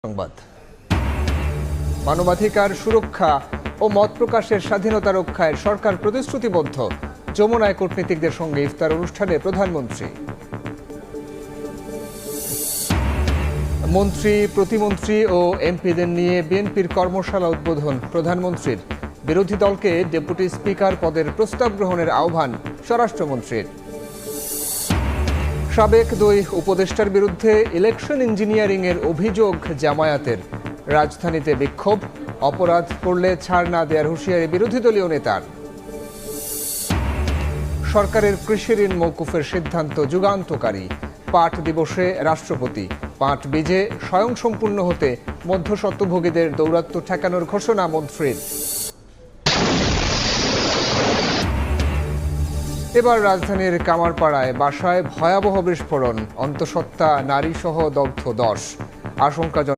সংবাদ মানবাধিকার সুরক্ষা ও মত প্রকাশের স্বাধীনতা রক্ষায় সরকার প্রতিশ্রুতিবদ্ধ। যমুনায় কূটনীতিকদের সঙ্গে ইফতার অনুষ্ঠানে প্রধানমন্ত্রী। মন্ত্রী, প্রতিমন্ত্রী ও এমপিদের নিয়ে বিএনপির কর্মশালা উদ্বোধন প্রধানমন্ত্রীর। বিরোধী দলকে ডেপুটি স্পিকার পদের প্রস্তাব গ্রহণের আহ্বান স্বরাষ্ট্রমন্ত্রীর। সাবেক দুই উপদেষ্টার বিরুদ্ধে ইলেকশন ইঞ্জিনিয়ারিংয়ের অভিযোগ জামায়াতের। রাজধানীতে বিক্ষোভ, অপরাধ করলে ছাড় না দেওয়ার হুঁশিয়ারি বিরোধী দলীয় নেতার। সরকারের কৃষি ঋণ মওকুফের সিদ্ধান্ত যুগান্তকারী। পাট দিবসে রাষ্ট্রপতি। পাট বীজে স্বয়ংসম্পূর্ণ হতে মধ্যস্বত্বভোগীদের দৌরাত্ম্য ঠেকানোর ঘোষণা মন্ত্রীর। এবার রাজধানীর কামারপাড়ায় বাসায় ভয়াবহ বিস্ফোরণ, অন্তঃসত্ত্বা নারীসহ দগ্ধ 10। আশঙ্কা